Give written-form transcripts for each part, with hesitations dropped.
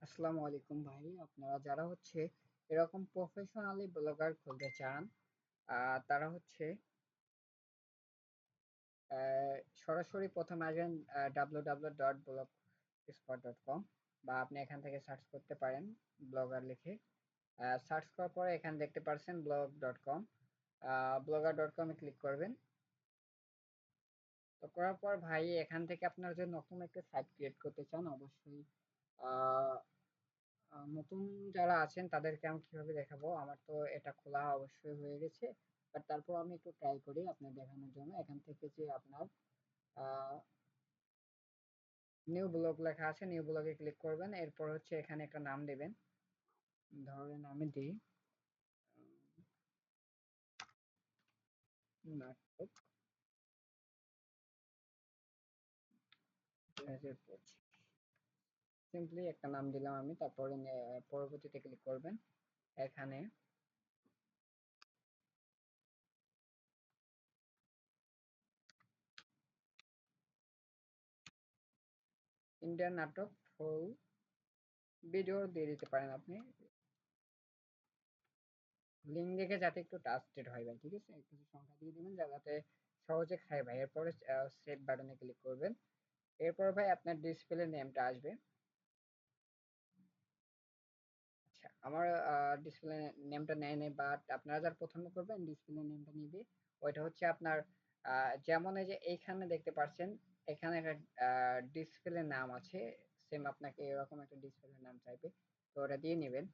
আসসালামু আলাইকুম ভাই। আপনারা যারা এরকম প্রফেশনালি ব্লগার খুলতে চান, তারা সরাসরি প্রথমে আসবেন www.blogspot.com, বা আপনি এখান থেকে সার্চ করতে পারেন ব্লগার লিখে। সার্চ করার পরে এখানে দেখতে পাচ্ছেন blog.com, blogger.com এ ক্লিক করবেন। তো করার পর ভাই এখান থেকে আপনারা যদি নতুন একটা সাইট ক্রিয়েট করতে চান, অবশ্যই আহ নতুন যারা আছেন তাদেরকে আমি কিভাবে দেখাবো। আমার তো এটা খোলা অবশ্যই হয়ে গেছে, বাট তারপর আমি একটু ট্রাই করি আপনার দেখানোর জন্য। এখান থেকে যে আপনার নিউ ব্লগ লেখা আছে, নিউ ব্লগে ক্লিক করবেন। এরপর এখানে একটা নাম দেবেন। ধরেন আমি দিই নাটক 2025। সিম্পলি একটা নাম দিলাম আমি। তারপরে পরবর্তীতে ক্লিক করবেন। এখানে ইন্ডিয়ান নাটক ফুল ভিডিও দিয়ে দিতে পারেন আপনি। লিঙ্ক দেখে যাতে একটু ট্রাস্টেড হয় ভাই, ঠিক আছে? কিছু সংখ্যা দিয়ে দিবেন যাতে সহজে খায় ভাই। এরপরে সেভ বাটনে ক্লিক করবেন। এরপর ভাই আপনার ডিসপ্লে নেমটা আসবে। আচ্ছা, আমার ডিসপ্লে নেমটা নেয় নাই, বাট আপনারা যারা প্রথমে করবেন ডিসপ্লে নেমটা নিবে। ওইটা আপনার যেমন এই যে এইখানে দেখতে পাচ্ছেন, এখানে একটা ডিসপ্লে নাম আছে। সেম আপনাকে এরকম একটা ডিসপ্লে নাম চাইবে, তো ওটা দিয়ে নেবেন।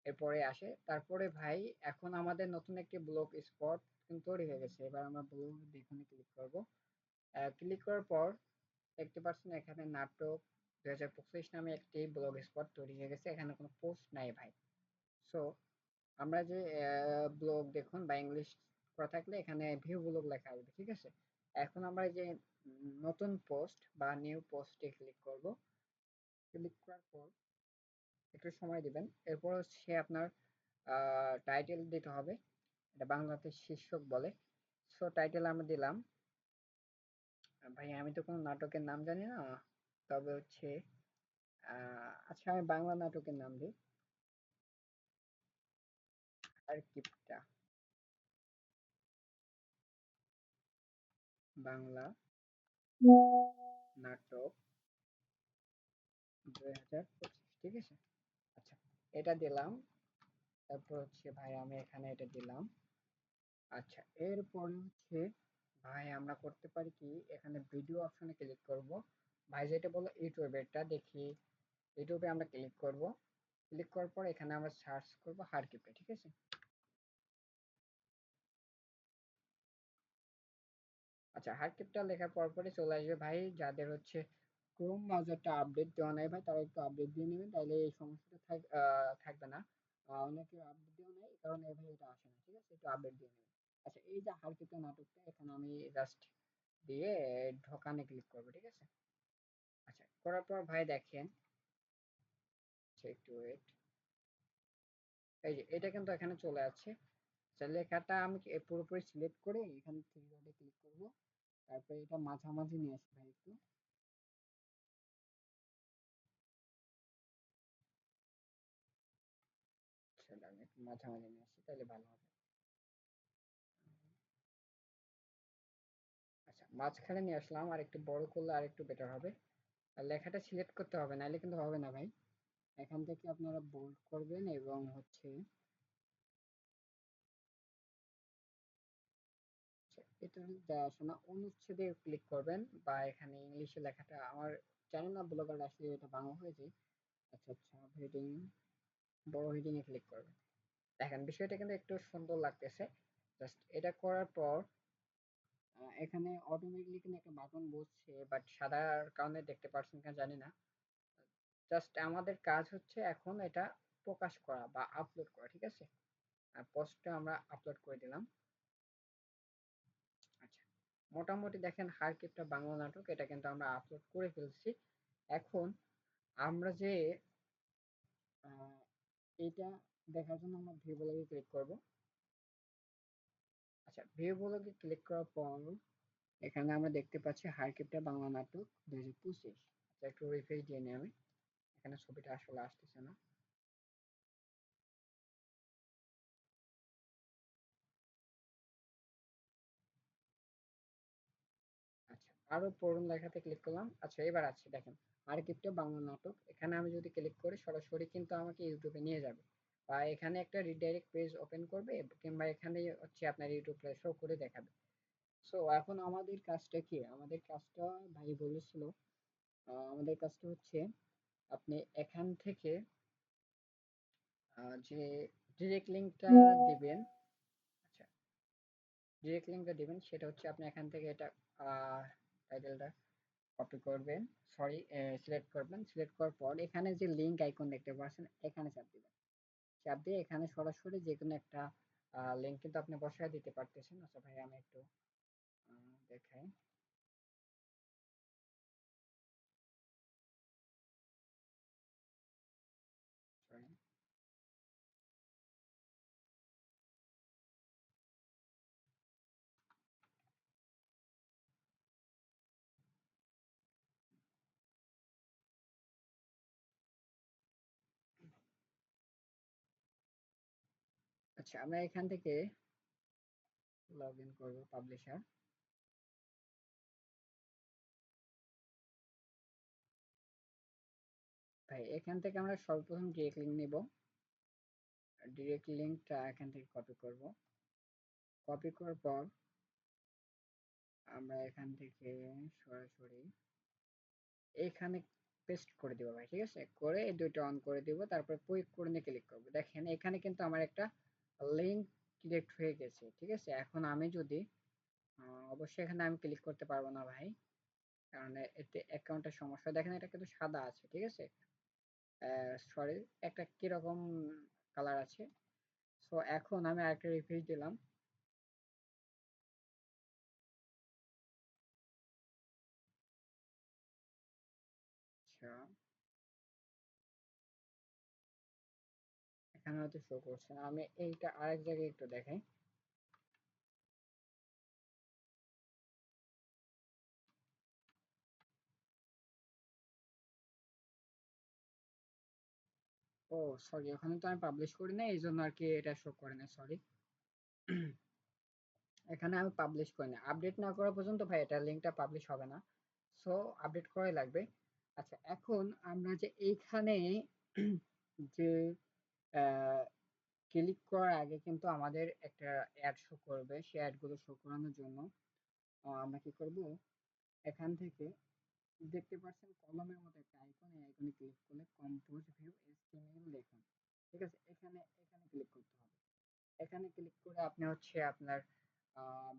এরপরে আসে তারপরে ভাই, এখন আমাদের নতুন একটি ব্লগ স্পট কিন্তু তৈরি হয়ে গেছে। এবার আমরা ব্লগ এখানে ক্লিক করব। ক্লিক করার পর দেখতে পাচ্ছেন এখানে নাটক 2025 নামে একটি ব্লগ স্পট তৈরি হয়ে গেছে। এখানে কোনো পোস্ট নাই ভাই। সো আমরা যে ব্লগ দেখুন বা ইংলিশ করা থাকলে এখানে ভিউ ব্লগ লেখা আসবে, ঠিক আছে? এখন আমরা এই যে নতুন পোস্ট বা নিউ পোস্টে ক্লিক করব। ক্লিক করার পর একটু সময় দিবেন। এরপর আপনার টাইটেল দিতে হবে। এটা বাংলাতে শীর্ষক বলে। সো টাইটেল আমরা দিলাম। ভাই আমি তো কোনো নাটকের নাম জানি না, তবে আচ্ছা আমি বাংলা নাটকের নাম দিই, আর্কিপটা। বাংলা নাটক 2025, ঠিক আছে? আচ্ছা, এটা দিলাম। তারপর ভাই আমি এখানে এটা দিলাম। আচ্ছা, এরপরে ভাই আমরা করতে পারি কি, এখানে ভিডিও অপশনে ক্লিক করব। ভাই যেটা বললো ইউটিউবেরটা দেখি, ইউটিউবে আমরা ক্লিক করব। ক্লিক করার পর এখানে আমরা সার্চ করব হারকিপটা, ঠিক আছে? আচ্ছা, হারকিপটা লেখার পরপরই চলে আসবে ভাই। যাদের ক্রোম ব্রাউজারটা আপডেট দেওয়া নাই ভাই, তারা একটু আপডেট দিয়ে নেবেন, তাহলে এই সমস্যাটা থাকবে না। অনেকে আপডেট দেওয়া নাই, এই কারণে ভাই এটা আসে না, ঠিক আছে? একটু আপডেট দিয়ে নেবেন। আচ্ছা, এই যে হারকিপটা নাটকটা, এখানে আমি জাস্ট দিয়ে ঢোকানে ক্লিক করবো, ঠিক আছে? আচ্ছা, করার পর ভাই দেখেন, আচ্ছা একটু ওয়েট। এই যে এটা কিন্তু এখানে চলে আসছে। আচ্ছা, লেখাটা আমি পুরোপুরি সিলেক্ট করে এখানে থ্রি ডটে ক্লিক করব। তারপরে এটা মাঝামাঝি নিয়ে আসি ভাই একটু। আচ্ছা, আমি একটু মাঝামাঝি নিয়ে আসি, তাহলে ভালো হবে। আচ্ছা, মাঝখানে নিয়ে আসলাম। আর একটু বড় করলে আর একটু বেটার হবে। আর লেখাটা সিলেক্ট করতে হবে, নাহলে কিন্তু হবে না ভাই। এখান থেকে আপনারা বোল্ড করবেন এবং আচ্ছা, এটা দেওয়া আসে না, অনুচ্ছেদে ক্লিক করবেন, বা এখানে ইংলিশে লেখাটা আমার জানি না ব্লগার আসলে এটা বাংলা হয়েছে। আচ্ছা আচ্ছা, হেডিং, বড় হেডিং এ ক্লিক করবেন। দেখেন বিষয়টা কিন্তু একটু সুন্দর লাগতেছে। জাস্ট এটা করার পর এখানে অটোমেটিকলি কিন্তু একটা বাটন বসছে, বাট সাদার কারণে দেখতে পাচ্ছেন কিনা জানি না। জাস্ট আমাদের কাজ এখন এটা প্রকাশ করা বা আপলোড করা, ঠিক আছে? আর পোস্টটা আমরা আপলোড করে দিলাম। আচ্ছা, মোটামুটি দেখেন হারকিপটা বাংলা নাটক এটা কিন্তু আমরা আপলোড করে ফেলছি। এখন আমরা যে আহ, এটা দেখার জন্য আমরা ভিউ ব্লগে ক্লিক করব। আচ্ছা, ভিউ ব্লগে ক্লিক করার পর এখানে আমরা দেখতে পাচ্ছি হারকিপটা বাংলা নাটক 2025। আচ্ছা, একটু রিফ্রেশ দিয়ে নিই আমি। এখানে ছবিটা আসলে আসতেছে না। আচ্ছা, আরো পড়ুন লেখাতে ক্লিক করলাম। আচ্ছা, এবার আছে দেখেন, আর্কিভটা বাংলা নাটক। এখানে আমি যদি ক্লিক করি সরাসরি কিন্তু আমাকে ইউটিউবে নিয়ে যাবে, বা এখানে একটা রিডাইরেক্ট পেজ ওপেন করবে, কিংবা এখানে হচ্ছে আপনার ইউটিউব শো করে দেখাবে। সো এখন আমাদের কাজটা কি? আমাদের কাজটা ভাই বলেছিল, আমাদের কাজটা হচ্ছে আপনি এখান থেকে যে ডিরেক্ট লিঙ্কটা দিবেন। আচ্ছা, ডিরেক্ট লিঙ্কটা দিবেন সেটা হচ্ছে আপনি এখান থেকে এটা টাইটেলটা কপি করবেন, সরি সিলেক্ট করবেন। সিলেক্ট করার পর এখানে যে লিঙ্ক আইকন দেখতে পাচ্ছেন এখানে চাপ দিবেন। চাপ দিয়ে এখানে সরাসরি যে কোনো একটা লিঙ্ক কিন্তু আপনি বসায় দিতে পারতেছেন। আচ্ছা ভাই, আমি একটু দেখাই। Sorry। আচ্ছা, আমরা এখান থেকে লগ ইন করবো পাবলিশার। ভাই এখান থেকে আমরা সর্বপ্রথম ডিরেক্ট লিঙ্ক নিব। ডিরেক্ট লিঙ্কটা এখান থেকে কপি করব। কপি করার পর আমরা এখান থেকে সরাসরি এখানে পেস্ট করে দিব ভাই, ঠিক আছে? করে এই দুইটা অন করে দিব, তারপর কুইক করে নিয়ে ক্লিক করব। দেখেন এখানে কিন্তু আমার একটা লিঙ্ক ক্রিয়েট হয়ে গেছে, ঠিক আছে? এখন আমি যদি অবশ্যই এখানে আমি ক্লিক করতে পারবো না ভাই, কারণ এতে অ্যাকাউন্টের সমস্যা। দেখেন এটা কিন্তু সাদা আছে, ঠিক আছে? সরি, একটা কিরকম কালার আছে। সো এখন আমি আরেকটা রিফ্রেশ দিলাম। আচ্ছা, এখানে হয়তো শো করছে না। আমি এইটা আরেক জায়গায় একটু দেখাই। ও সরি, ওখানে তো আমি পাবলিশ করি না, এই জন্য আর কি এটা শো করে না, সরি। এখানে আমি পাবলিশ করি না, আপডেট না করা পর্যন্ত ভাই এটা লিঙ্কটা পাবলিশ হবে না। সো আপডেট করাই লাগবে। আচ্ছা, এখন আমরা যে এইখানে যে ক্লিক করার আগে কিন্তু আমাদের একটা অ্যাড শো করবে। সেই অ্যাডগুলো শো করানোর জন্য আমরা কি করব, এখান থেকে দেখতে পাচ্ছেন কলমের মতো একটা আইকন, এই আইকনে ক্লিক করলে কম্পোজ ভিউ এচটিএমএল লেখুন, ঠিক আছে? এখানে এখানে ক্লিক করতে হবে। এখানে ক্লিক করে আপনি হচ্ছে আপনার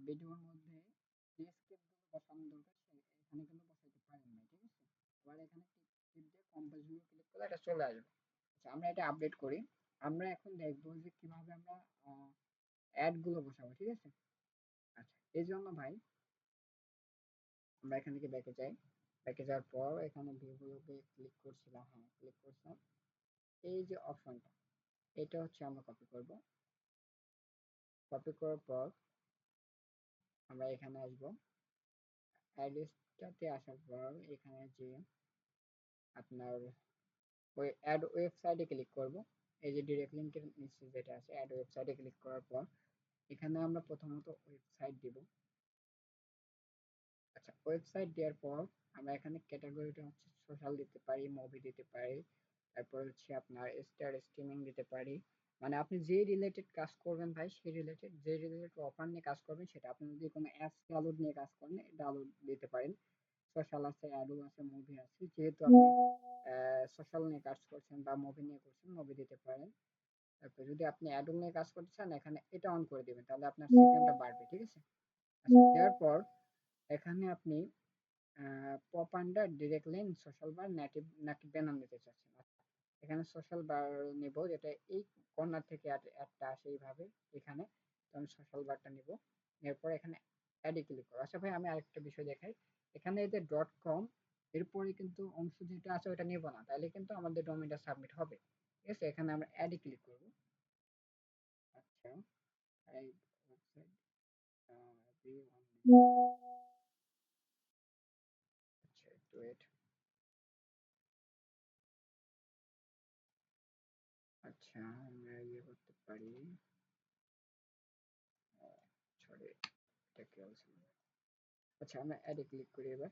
ভিডিওর মধ্যে যে স্ক্রিপ্টগুলো বসানো দরকার এখানে কিন্তু বসাইতে পারেন না, ঠিক আছে? আবার এখানে টিপ দিয়ে কম্পোজ ভিউ ক্লিক করলে এটা চলে আসবে। আচ্ছা, আমরা এটা আপডেট করি। আমরা এখন দেখবো যে কিভাবে আমরা অ্যাড গুলো বসাবো, ঠিক আছে? আচ্ছা, এই জন্য ভাই আমরা এখান থেকে ব্যাকে যাই। ব্যাকে যাওয়ার পর এখানে ভিউগুলোকে ক্লিক করছিলাম, হ্যাঁ ক্লিক করছিলাম। এই যে অপশনটা, এটা হচ্ছে আমরা কপি করব। কপি করার পর আমরা এখানে আসবো। অ্যাড্রেসটাতে আসার পর এখানে যে আপনার ওই অ্যাড ওয়েবসাইটে ক্লিক করব। এই যে ডিরেক্ট লিংকের নিচে যেটা আছে অ্যাড ওয়েবসাইটে ক্লিক করার পর এখানে আমরা প্রথমত ওয়েবসাইট দিব। আচ্ছা, ওয়েবসাইট দেওয়ার পর আমরা এখানে ক্যাটাগরিটা হচ্ছে সোশ্যাল দিতে পারি, মুভি দিতে পারি, তারপর হচ্ছে আপনার স্টার স্ট্রিমিং দিতে পারি। মানে আপনি যে রিলেটেড কাজ করবেন ভাই, সেই রিলেটেড যে রিলেটেড অফার নিয়ে কাজ করবেন সেটা। আপনি যদি কোনো অ্যাপস ডাউনলোড নিয়ে কাজ করেন ডাউনলোড দিতে পারেন। সোশ্যাল আছে, অ্যাডও আছে, মুভি আছে। যেহেতু আপনি সোশ্যাল নিয়ে কাজ করছেন বা মুভি নিয়ে করছেন, মুভি দিতে পারেন। তারপর যদি আপনি অ্যাডও নিয়ে কাজ করতে চান এখানে এটা অন করে দিবেন, তাহলে আপনার সিপিএমটা বাড়বে, ঠিক আছে? আচ্ছা, দেওয়ার পর এখানে আপনি pop under direct link social বার নেটিভ নাকি ব্যানার নিতে চাচ্ছেন। আচ্ছা, এখানে সোশ্যাল বার নিব, যেটা এই কর্নার থেকে অ্যাডটা আসে এইভাবে এখানে। তো আমি সোশ্যাল বারটা নিব। এরপর এখানে অ্যাডে ক্লিক করব। আচ্ছা ভাই, আমি আরেকটা বিষয় দেখাই। এখানে এই যে ডট কম এরপরে কিন্তু অংশ যেটা আছে ওটা নিব না, তাহলে কিন্তু আমাদের ডোমেইনটা সাবমিট হবে, ঠিক আছে? এখানে আমরা অ্যাডে ক্লিক করব। আচ্ছা, এই ওয়েবসাইট আচ্ছা, একটু ওয়েট। আচ্ছা আমরা ইয়ে করতে পারি, সরি এটা কি বলছিলাম, আচ্ছা আমরা অ্যাডে ক্লিক করি এবার।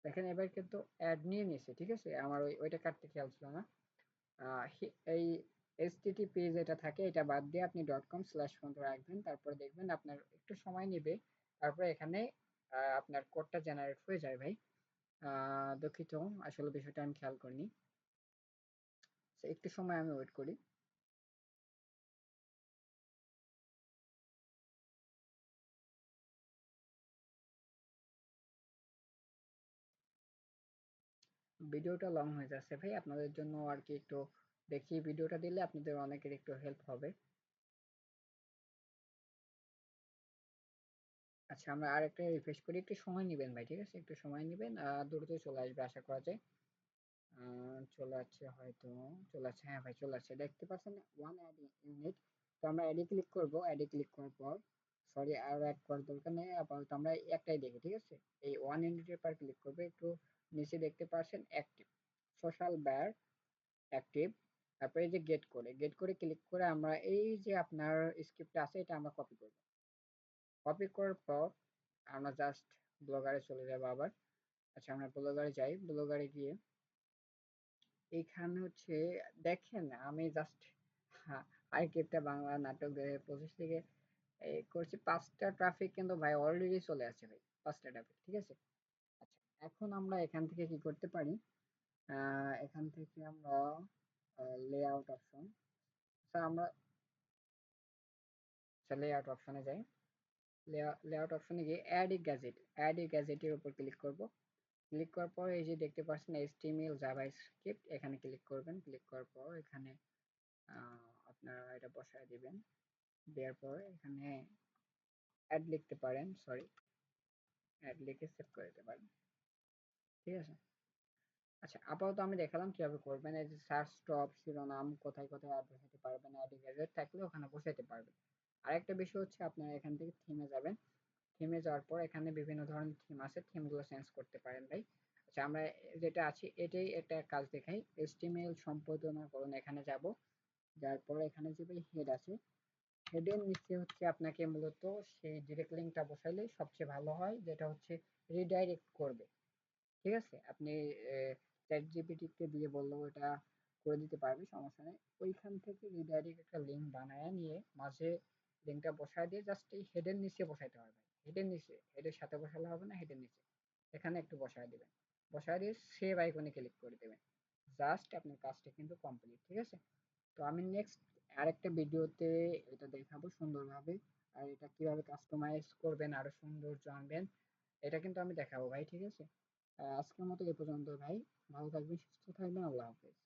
দেখেন এবার কিন্তু অ্যাড নিয়ে নিয়েছে, ঠিক আছে, আমার ওইটা কাটতে খেয়াল ছিল না। এই এইচটিটিপি যেটা থাকে এটা বাদ দিয়ে আপনি .com/পর্যন্ত রাখবেন, তারপরে দেখবেন আপনার একটু সময় নেবে, তারপরে এখানে আপনার কোডটা জেনারেট হয়ে যায় ভাই। দুঃখিত, আসলে বিষয়টা আমি খেয়াল করিনি। একটু সময় আমি ওয়েট করি। ভিডিওটা লং হয়ে যাচ্ছে ভাই, আপনাদের জন্য আর কি একটু দেখি, ভিডিওটা দিলে আপনাদের অনেকের একটু হেল্প হবে। আচ্ছা আমরা আরেকটা রিফ্রেশ করি, একটু সময় নেবেন ভাই, ঠিক আছে, একটু সময় নেবেন, দ্রুতই চলে আসবে আশা করা যায়। চলে আসছে হয়তো, চলে আসছে, হ্যাঁ ভাই চলে আসছে, দেখতে পাচ্ছেন ওয়ান অ্যাড ইউনিট। তো আমরা অ্যাডে ক্লিক করব, অ্যাডে ক্লিক করার পর, সরি আর অ্যাড করার দরকার নেই, আপাতত আমরা একটাই দেখি, ঠিক আছে। এই ওয়ান ইউনিটের পর ক্লিক করবে, একটু নিচে দেখতে পাচ্ছেন অ্যাক্টিভ, সোশ্যাল বার অ্যাক্টিভ, তারপরে এই যে গেট করে, গেট করে ক্লিক করে আমরা এই যে আপনার স্ক্রিপ্ট আছে এটা আমরা কপি করব। কপি করার পর আমরা জাস্ট ব্লগারে চলে যাব আবার। আচ্ছা আমরা ব্লগারে যাই, ব্লগারে গিয়ে এইখানে হচ্ছে দেখেন আমি জাস্ট আরেকটা বাংলা নাটক 2025 থেকে এই করছি, 5টা ট্রাফিক কিন্তু ভাই অলরেডি চলে আসছে ভাই, 5টা ট্রাফিক, ঠিক আছে। আচ্ছা এখন আমরা এখান থেকে কি করতে পারি, এখান থেকে আমরা লেআউট অপশন, আমরা লেআউট অপশনে যাই, লেআউট অপশনে গিয়ে অ্যাড এ গ্যাজেটের উপর ক্লিক করব। ক্লিক করার পর এই যে দেখতে পাচ্ছেন HTML জাভাস্ক্রিপ্ট, এখানে ক্লিক করবেন, ক্লিক করার পর এখানে আপনারা এটা বসায় দিবেন, দেওয়ার পর এখানে অ্যাড লিখতে পারেন, সরি অ্যাড লিখে সেভ করে দিতে পারেন, ঠিক আছে। আচ্ছা আপাতত আমি দেখালাম কিভাবে করবেন, এই যে সার্চ টপ শিরোনাম কোথায় কোথায় অ্যাড বসাতে পারবেন, অ্যাড গ্যাজেট থাকলে ওখানে বসাতে পারবেন। আরেকটা বিষয় হচ্ছে আপনারা এখান থেকে থিমে যাবেন, থিমে যাওয়ার পর এখানে বিভিন্ন ধরনের থিম আছে, থিমগুলো চেঞ্জ করতে পারেন ভাই। আচ্ছা আমরা যেটা আছে এটাই একটা কাজ দেখাই, HTML সম্পাদনা করুন, এখানে যাব, যার পরে এখানে যে ভাই হেড আছে, হেডের নিচে হচ্ছে আপনাকে মূলত সেই ডিরেক্ট লিঙ্কটা বসাইলে সবচেয়ে ভালো হয়, যেটা হচ্ছে রিডাইরেক্ট করবে, ঠিক আছে। আপনি চ্যাট জিপিটিকে দিয়ে বললেও এটা করে দিতে পারবে, সমস্যা নেই। ওইখান থেকে রিডাইরেক্ট একটা লিঙ্ক বানায় নিয়ে মাঝে লিঙ্কটা বসায় দিয়ে জাস্ট এই হেডের নিচে বসাইতে হবে, হেডের নিচে, হেডের সাথে বসালে হবে না, হেডের নিচে এখানে একটু বসায় দিবেন, বসায় দিয়ে সেভ আইকনে ক্লিক করে দেবেন, জাস্ট আপনার কাজটা কিন্তু কমপ্লিট, ঠিক আছে। তো আমি নেক্সট আরেকটা ভিডিওতে এটা দেখাবো সুন্দরভাবে, আর এটা কিভাবে কাস্টমাইজ করবেন আরো সুন্দর জানবেন, এটা কিন্তু আমি দেখাবো ভাই, ঠিক আছে। আজকের মতো এ পর্যন্ত ভাই, ভালো থাকবেন, সুস্থ থাকবেন, আল্লাহ হাফেজ।